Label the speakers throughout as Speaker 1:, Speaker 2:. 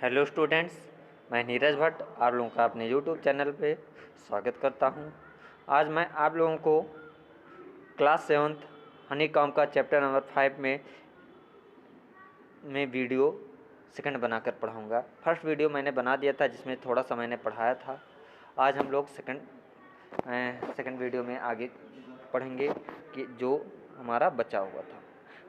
Speaker 1: Hello students, मैं नीरज भट्ट आप लोगों का अपने यूट्यूब चैनल पे स्वागत करता हूं। आज मैं आप लोगों को क्लास 7th हनीकॉम्ब का चैप्टर नंबर 5 में वीडियो सेकंड बनाकर पढ़ाऊंगा। फर्स्ट वीडियो मैंने बना दिया था जिसमें थोड़ा सा मैंने पढ़ाया था। आज हम लोग सेकंड वीडियो में आगे पढ़ेंगे कि जो हमारा बचा हुआ था।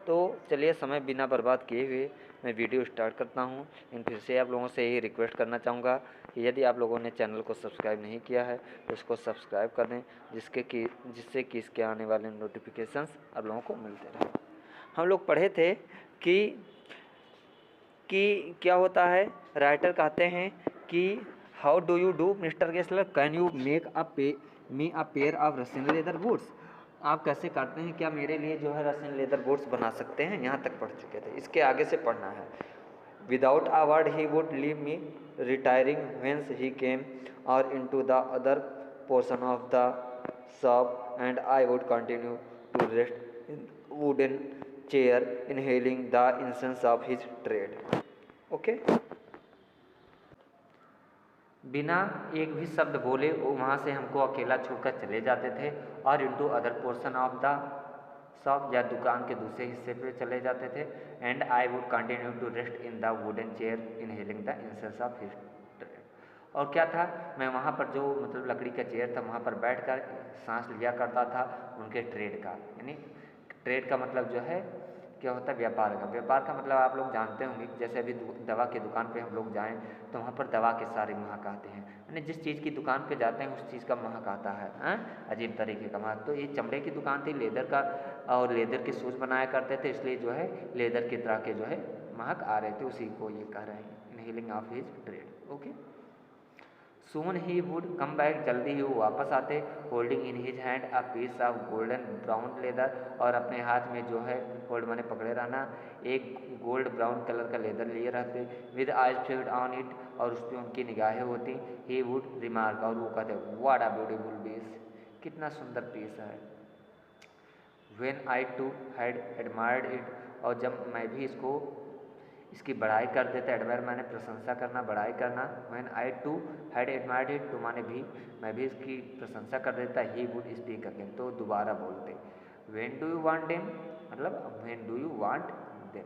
Speaker 1: तो चलिए समय बिना बर्बाद किए हुए मैं वीडियो स्टार्ट करता हूं। लेकिन फिर से आप लोगों से यही रिक्वेस्ट करना चाहूँगा कि यदि आप लोगों ने चैनल को सब्सक्राइब नहीं किया है तो इसको सब्सक्राइब कर दें, जिससे कि इसके आने वाले नोटिफिकेशंस आप लोगों को मिलते रहें। हम लोग पढ़े थे कि क्या होता है। राइटर कहते हैं कि how do you do mister Gessler, can you make me a pair of Russian leather boots. आप कैसे करते हैं, क्या मेरे लिए जो है रशियन लेदर बूट्स बना सकते हैं। यहाँ तक पढ़ चुके थे, इसके आगे से पढ़ना है। Without a word he would leave me retiring whence he came और into the other portion of the shop and I would continue to rest in wooden chair inhaling the incense of his trade. Okay, बिना एक भी शब्द बोले वो वहाँ से हमको अकेला छोड़कर चले जाते थे और into other portion of the shop या दुकान के दूसरे हिस्से पे चले जाते थे। And I would continue to rest in the wooden chair inhaling the incense of his trade. और क्या था, मैं वहाँ पर जो मतलब लकड़ी का चेयर था वहाँ पर बैठकर सांस लिया करता था उनके ट्रेड का। यानी ट्रेड का मतलब जो है क्या होता है, व्यापार का। व्यापार का मतलब आप लोग जानते होंगे, जैसे अभी दवा की दुकान पे हम लोग जाएं तो वहाँ पर दवा के सारे महक आते हैं। यानी जिस चीज़ की दुकान पे जाते हैं उस चीज़ का महक आता है, अजीब तरीके का महक। तो ये चमड़े की दुकान थी, लेदर का, और लेदर के शूज़ बनाया करते थे, इसलिए जो है लेदर की तरह के जो है महक आ रहे थे, उसी को ये कह रहे हैं inhaling of his trade. Okay, soon he would come back, जल्दी ही वो वापस आते, holding in his hand a piece of golden brown leather, और अपने हाथ में जो है होल्ड माने पकड़े रहना, एक गोल्ड ब्राउन कलर का लेदर लिए रहते, with eyes fixed on it, और उस पर उनकी निगाहें होती। ही वुड रिमार्क, और वो कहते व्हाट अ ब्यूटीफुल पीस, कितना सुंदर पीस है। When I too had admired it, और जब मैं भी इसकी बड़ाई कर देता, एडमायर माने प्रशंसा करना, बड़ाई करना। When I too had admired it, too माने भी, मैं भी इसकी प्रशंसा कर देता। ही वुड स्पीक अगेन, तो दोबारा बोलते। When do you want them, मतलब when do you want them,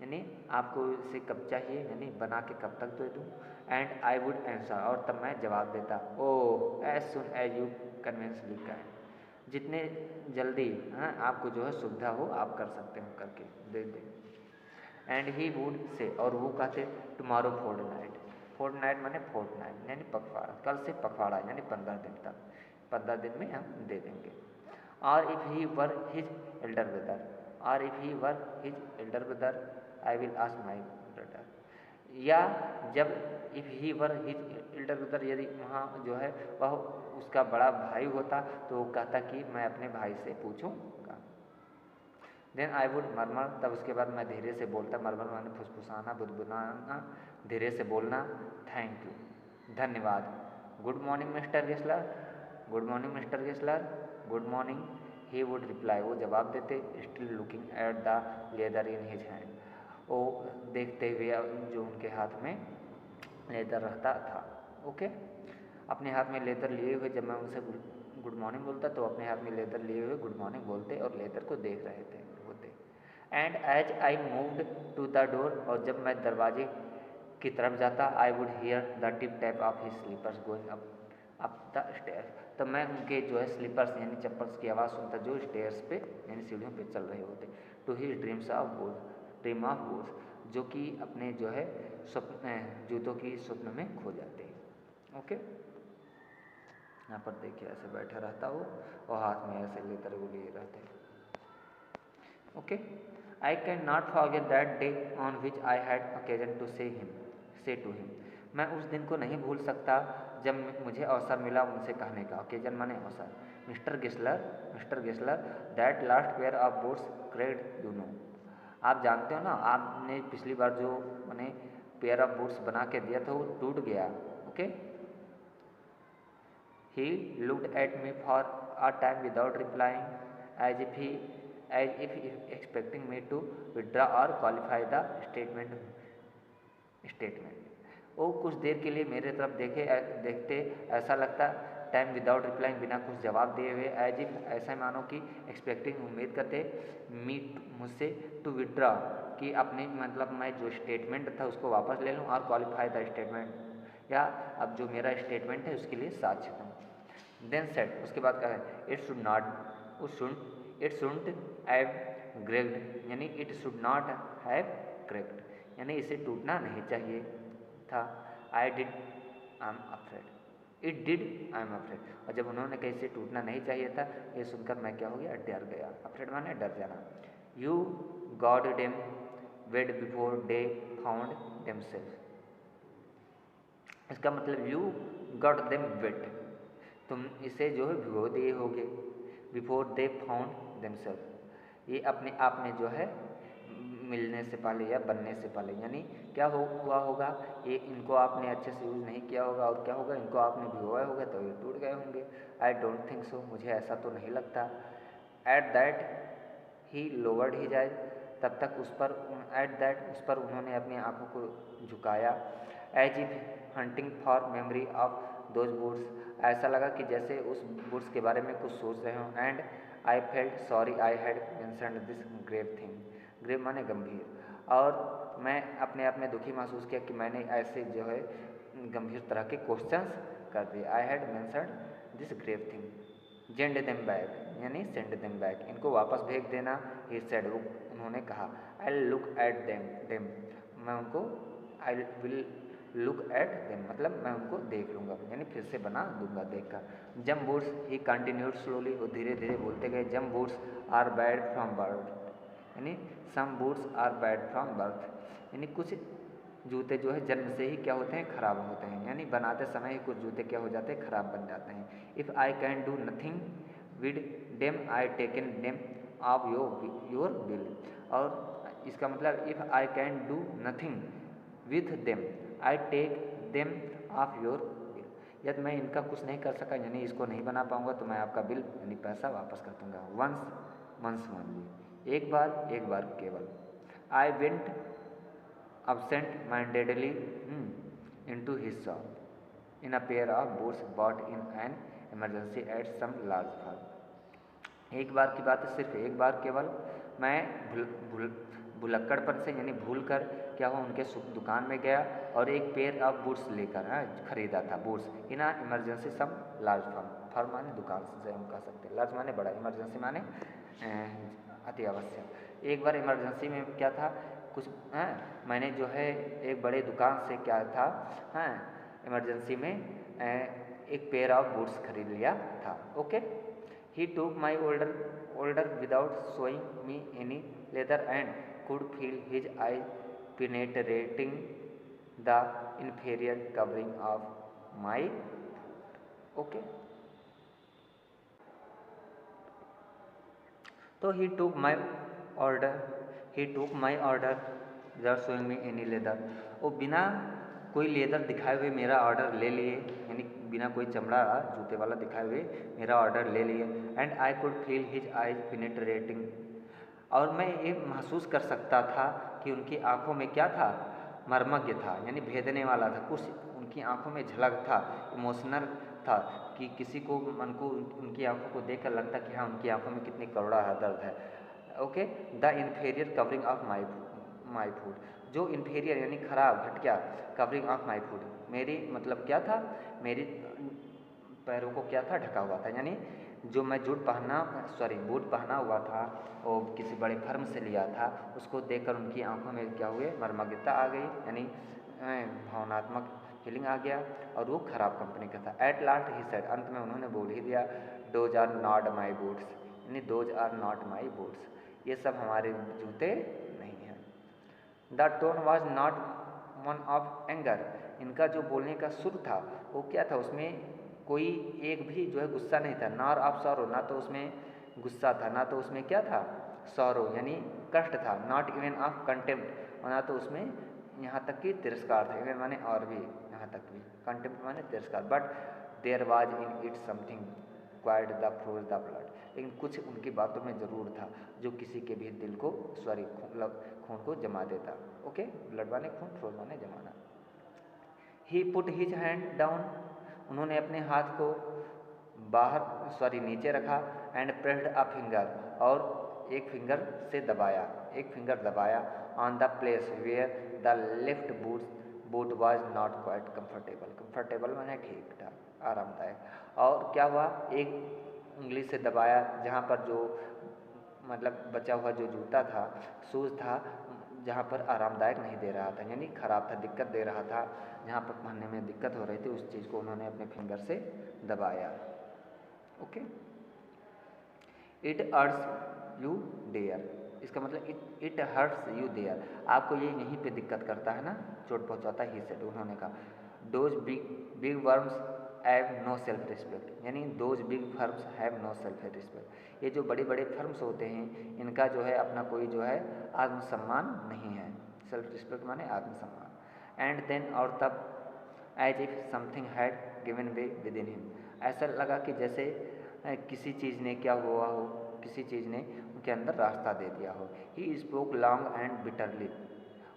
Speaker 1: यानी आपको इसे कब चाहिए, यानी बना के कब तक दे दूँ। एंड आई वुड आंसर, और तब मैं जवाब देता, oh as soon as you conveniently can, जितने जल्दी आपको जो है सुविधा हो आप कर सकते हो, करके दे दें। एंड ही वुड से, और वो कहते टुमारो फोर्टनाइट। फोर्टनाइट माने फोर्टनाइट यानी पखवाड़ा, कल से पखवाड़ा यानी 15 दिन तक, 15 दिन में हम दे देंगे। और if he were his elder brother, और if he were his elder brother I will ask my brother, या जब if he were his elder brother, यदि वहाँ जो है वह उसका बड़ा भाई होता तो वो कहता कि मैं अपने भाई से पूछूँगा। देन आई वुड मरमर, तब उसके बाद मैं धीरे से बोलता, मरमर माने फुसफुसाना, बुदबुदाना, धीरे से बोलना, थैंक यू, धन्यवाद। Good morning mister Gessler, good morning mister Gessler, good morning. He would reply, वो जवाब देते, still looking at the leather in his hand, वो देखते हुए जो उनके हाथ में लेदर रहता था। ओके, अपने हाथ में लेदर लिए हुए जब मैं उनसे गुड मॉर्निंग बोलता तो अपने हाथ में लेदर लिए हुए गुड मॉर्निंग बोलते और लेदर को देख रहे थे होते। And as I moved to the door, और जब मैं दरवाजे की तरफ जाता, I would hear the tip tap of his slippers going up the stairs, तो मैं उनके जो है स्लीपर्स यानी चप्पल्स की आवाज़ सुनता जो स्टेयर्स पे यानी सीढ़ियों पे चल रहे होते। To his dreams of dream of boots, जो कि अपने जो है स्वप्न जूतों की स्वप्न में खो जाते हैं। ओके, यहाँ पर देखिए ऐसे बैठा रहता हो और हाथ में ऐसे लेकर वो लिए रहते। Okay, I can not forget that day on which I had occasion to say to him, मैं उस दिन को नहीं भूल सकता जब मुझे अवसर मिला उनसे कहने का। ओकेजन माने अवसर। Mister Gessler that last pair of boots creaked you know, आप जानते हो ना, आपने पिछली बार जो मैंने पेयर ऑफ बूट्स बना के दिया था वो टूट गया। Okay, he looked at me for a time without replying, as if expecting me to withdraw or qualify the statement. वो कुछ देर के लिए मेरे तरफ देखते ऐसा लगता, टाइम विदाउट रिप्लाइंग, बिना कुछ जवाब दिए हुए, एज इफ ऐसा मानो कि एक्सपेक्टिंग, उम्मीद करते मी मुझसे टू विड्रॉ, कि अपने मतलब मैं जो स्टेटमेंट था उसको वापस ले लूँ, और क्वालिफाई द स्टेटमेंट, या अब जो मेरा स्टेटमेंट है उसके लिए साक्ष्य दूँ। देन सेट, उसके बाद कहा है it should not it should have cracked, यानी it should not have cracked, यानी इसे टूटना नहीं चाहिए था। I did I am afraid, it did I am afraid, और जब उन्होंने कहा इसे टूटना नहीं चाहिए था, ये सुनकर मैं क्या हो गया, डर गया। अफ्रेड माने डर जाना। You god damn wade before they found themself, इसका मतलब यू गॉट देम वेट, तुम इसे जो है भिगो दिए होगे, बिफोर दे फाउंड देमसेल्फ, ये अपने आप में जो है मिलने से पहले या बनने से पहले, यानी क्या हुआ होगा, ये इनको आपने अच्छे से यूज़ नहीं किया होगा, और क्या होगा, इनको आपने भिगोया होगा तो ये टूट गए होंगे। आई डोंट थिंक सो, मुझे ऐसा तो नहीं लगता। एट दैट ही लोवर्ड ही जाए, तब तक उस पर एट दैट उस पर उन्होंने अपनी आंखों को झुकाया। As if hunting for memory of those boots, ऐसा लगा कि जैसे उस बूट्स के बारे में कुछ सोच रहे हों। And I felt sorry I had mentioned this grave thing, grave माने गंभीर, और मैं अपने आप में दुखी महसूस किया कि मैंने ऐसे जो है गंभीर तरह के क्वेश्चंस कर दिए। I had mentioned this grave thing, send them back, यानी सेंड देम बैक, इनको वापस भेज देना। ही सेड, उन्होंने कहा। आई लुक एट देम, मैं उनको I will look at them, मतलब मैं उनको देख लूँगा, यानी फिर से बना दूंगा देखकर। जम बूट्स, ही कंटिन्यूड स्लोली, वो धीरे धीरे बोलते गए। Some boots are bad from birth, यानी some boots are bad from birth, यानी कुछ जूते जो है जन्म से ही क्या होते हैं, खराब होते हैं, यानी बनाते समय ही कुछ जूते क्या हो जाते हैं, खराब बन जाते हैं। If I can do nothing with them I taken them off your will, और इसका मतलब if I can do nothing with them I take them off your will, यदि मैं इनका कुछ नहीं कर सका, यानी इसको नहीं बना पाऊंगा, तो मैं आपका बिल यानी पैसा वापस कर दूंगा। वंस ओनली, एक बार केवल। I went absent mindedly into his shop in a pair of boots bought in an emergency at some large firm। एक बार की बात है, सिर्फ एक बार केवल, मैं भुलक्कड़पन से यानी भूल कर क्या हुआ, उनके दुकान में गया और एक पेयर ऑफ बूट्स लेकर खरीदा था, बूट्स इन आ emergency some large firm, firm माने दुकान से हम कह सकते हैं, लार्ज माने बड़ा, इमरजेंसी माने अति आवश्यक। एक बार इमरजेंसी में क्या था, कुछ मैंने जो है एक बड़े दुकान से क्या था इमरजेंसी में एक पेयर ऑफ बूट्स खरीद लिया था। ओके, ही टूक माई older without showing me any leather and could feel his eyes penetrating the inferior covering of my okay, तो he took my order without showing me any leather, वो बिना कोई leather दिखाए हुए मेरा ऑर्डर ले लिए, यानी बिना कोई चमड़ा जूते वाला दिखाए हुए मेरा ऑर्डर ले लिए। And I could feel his eyes penetrating, और मैं ये महसूस कर सकता था कि उनकी आंखों में क्या था, मर्मज्ञ था, यानी भेदने वाला था, कुछ उनकी आंखों में झलक था, इमोशनल था, कि किसी को मन को उनकी आंखों को देखकर लगता कि हाँ उनकी आंखों में कितनी करुणा है, दर्द है। Okay, the inferior covering of my food, जो इन्फीरियर यानी खराब घटिया कवरिंग ऑफ माई फूड, मेरी मतलब क्या था, मेरी पैरों को क्या था, ढका हुआ था, यानी जो मैं बूट पहना हुआ था वो किसी बड़े फर्म से लिया था, उसको देखकर उनकी आंखों में क्या हुए, मर्मज्ञता आ गई, यानी भावनात्मक फीलिंग आ गया, और वो खराब कंपनी का था। एट लास्ट ही सेड, अंत में उन्होंने बोल ही दिया, those are not my boots, यानी those are not my boots, ये सब हमारे जूते नहीं हैं। The tone was not one of anger, इनका जो बोलने का सुर था वो क्या था, उसमें कोई एक भी जो है गुस्सा नहीं था, नॉर ऑफ सॉरो, ना तो उसमें गुस्सा था, ना तो उसमें क्या था, सॉरो यानी कष्ट था, नॉट इवन ऑफ कंटेम्प्ट, और ना तो उसमें यहाँ तक कि तिरस्कार था, इवन माने और भी, यहाँ तक भी, कंटेम्प्ट माने तिरस्कार। But there was in it something quite the froze the blood, लेकिन कुछ उनकी बातों में ज़रूर था जो किसी के भी दिल को खून को जमा देता। ओके, ब्लड माने खून, फ्रोज माने जमाना। ही पुट हिज हैंड डाउन, उन्होंने अपने हाथ को नीचे रखा, एंड प्रेस्ड अ फिंगर, और एक फिंगर से दबाया, एक फिंगर दबाया, on the place where the left boot was not quite comfortable, comfortable मैंने ठीक ठाक आरामदायक। और क्या हुआ, एक उंगली से दबाया जहाँ पर जो मतलब बचा हुआ जो जूता था, शूज़ था, जहाँ पर आरामदायक नहीं दे रहा था, यानी ख़राब था, दिक्कत दे रहा था, जहाँ पर पहनने में दिक्कत हो रही थी, उस चीज़ को उन्होंने अपने फिंगर से दबाया। Okay, it hurts you there, इसका मतलब इट हर्ट्स यू देयर, आपको ये यहीं पे दिक्कत करता है ना, चोट पहुँचाता है, ही सेड, उन्होंने कहा। Those big firms have no self respect, यानी those big firms have no self respect, ये जो बड़े बड़े फर्म्स होते हैं इनका जो है अपना कोई जो है आत्मसम्मान नहीं है, सेल्फ रिस्पेक्ट माने आत्मसम्मान। एंड देन, और तब, as if something had given way within him, ऐसा लगा कि जैसे किसी चीज़ ने क्या हुआ हो, किसी चीज़ ने उनके अंदर रास्ता दे दिया हो। He spoke long and bitterly,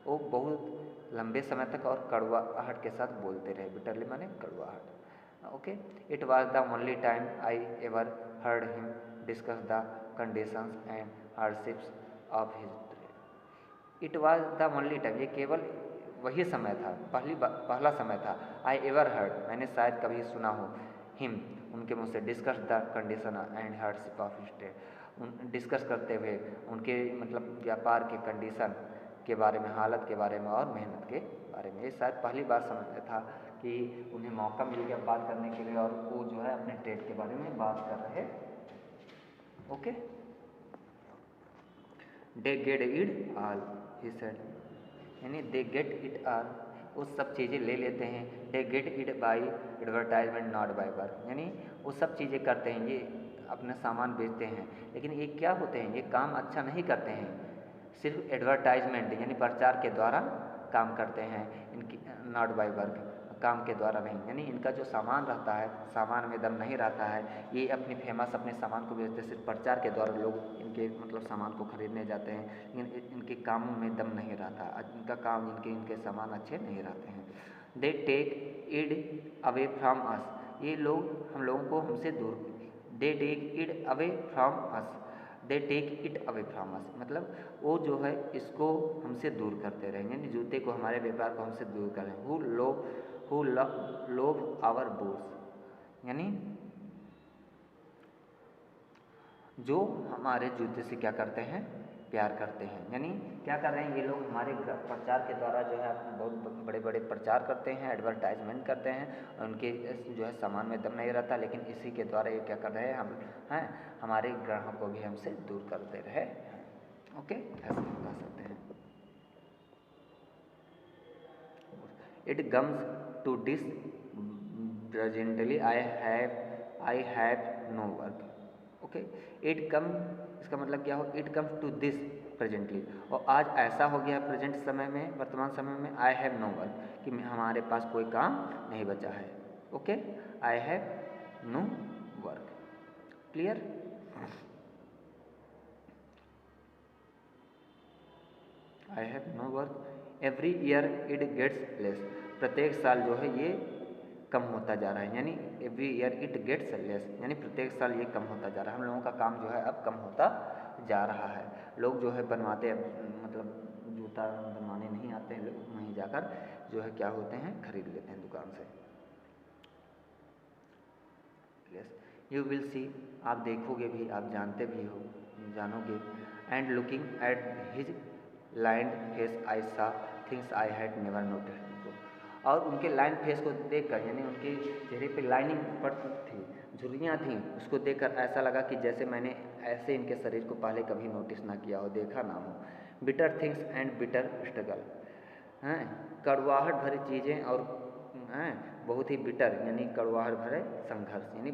Speaker 1: वो बहुत लंबे समय तक और कड़वाहट के साथ बोलते रहे, बिटरली माने कड़वाहट। Okay, it was the only time I ever heard him discuss the conditions and hardships of his trade. It was the only time, ये केवल वही समय था, पहला समय था, आई एवर हर्ड, मैंने शायद कभी सुना हो, हिम, उनके मुँह से, discuss the condition and hardship of his trade, discuss करते हुए उनके मतलब व्यापार के कंडीशन के बारे में, हालत के बारे में और मेहनत के बारे में। ये शायद पहली बार समझ था कि उन्हें मौका मिल गया बात करने के लिए, और वो जो है अपने ट्रेड के बारे में बात कर रहे। Okay, they get it all, he said, यानी दे गेट इट ऑल, वो सब चीज़ें ले लेते हैं। They get it by advertisement not by work, यानी वो सब चीज़ें करते हैं, ये अपना सामान बेचते हैं, लेकिन ये क्या होते हैं, ये काम अच्छा नहीं करते हैं, सिर्फ एडवर्टाइजमेंट यानी प्रचार के द्वारा काम करते हैं, इनकी नॉट बाई वर्क, काम के द्वारा नहीं, यानी इनका जो सामान रहता है, सामान में दम नहीं रहता है, ये अपनी फेमस अपने सामान को बेचते, सिर्फ प्रचार के द्वारा लोग इनके मतलब सामान को खरीदने जाते हैं, लेकिन इनके कामों में दम नहीं रहता, इनका काम, इनके सामान अच्छे नहीं रहते हैं। They take it away from us, ये लोग हम लोगों को हमसे दूर, they take it away from us, they take it away from us, मतलब वो जो है इसको हमसे दूर करते रहे, यानी जूते को, हमारे व्यापार को हमसे दूर करें। हु लोव आवर बूट्स, यानी जो हमारे जूते से क्या करते हैं, प्यार करते हैं, यानी क्या कर रहे हैं ये लोग, हमारे प्रचार के द्वारा जो है बहुत बड़े बड़े प्रचार करते हैं, एडवर्टाइजमेंट करते हैं, उनके जो है सामान में दम नहीं रहता, लेकिन इसी के द्वारा ये क्या कर रहे हैं, हम हैं हमारे ग्राहकों को भी हमसे दूर करते रहे। ओके, ऐसा हम कह सकते हैं। It comes to this presently I have no work. Okay, it come, इसका मतलब क्या हो, it comes to this presently, और आज ऐसा हो गया प्रेजेंट समय में, वर्तमान समय में, आई हैव नो वर्क, कि हमारे पास कोई काम नहीं बचा है। Okay, I have no work, clear. I have no work, every year it gets less, प्रत्येक साल जो है ये कम होता जा रहा है, यानी every year it gets less, यानी प्रत्येक साल ये कम होता जा रहा है, हम लोगों का काम जो है अब कम होता जा रहा है। लोग जो है बनवाते, मतलब जूता बनवाने नहीं आते हैं, लोग वहीं जाकर जो है क्या होते हैं, खरीद लेते हैं दुकान से। यस, यू विल सी, आप देखोगे भी, आप जानते भी हो, जानोगे। And looking at his lined face I saw things I had never noticed before, और उनके लाइन फेस को देखकर, यानी उनके चेहरे पे लाइनिंग पड़ती थी, झुर्रियाँ थीं, उसको देखकर ऐसा लगा कि जैसे मैंने ऐसे इनके शरीर को पहले कभी नोटिस ना किया हो, देखा ना हो। Bitter things and bitter struggle, हैं कड़वाहट भरी चीज़ें, और हैं बहुत ही बिटर यानी कड़वाहट भरे संघर्ष, यानी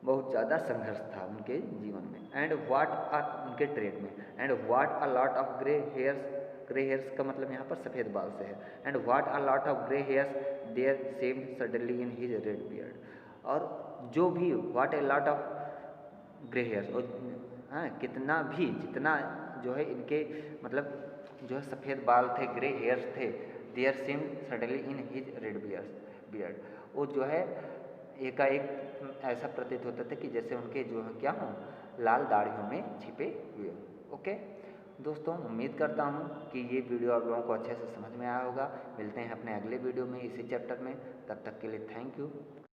Speaker 1: बहुत ज़्यादा संघर्ष था उनके जीवन में। एंड व्हाट आर, उनके ट्रेड में, and what a lot of grey hairs का मतलब यहाँ पर सफ़ेद बाल से है। And what a lot of grey hairs there same suddenly in his red beard, और जो भी what a lot of grey hairs, और हाँ कितना भी, जितना जो है इनके मतलब जो है सफ़ेद बाल थे, ग्रे हेयर्स थे, there seem suddenly in his red beard. वो जो है एकाएक ऐसा प्रतीत होता था कि जैसे उनके जो है क्या हों, लाल दाढ़ियों में छिपे हुए हों। ओके दोस्तों, उम्मीद करता हूँ कि ये वीडियो आप लोगों को अच्छे से समझ में आया होगा। मिलते हैं अपने अगले वीडियो में इसी चैप्टर में, तब तक के लिए थैंक यू।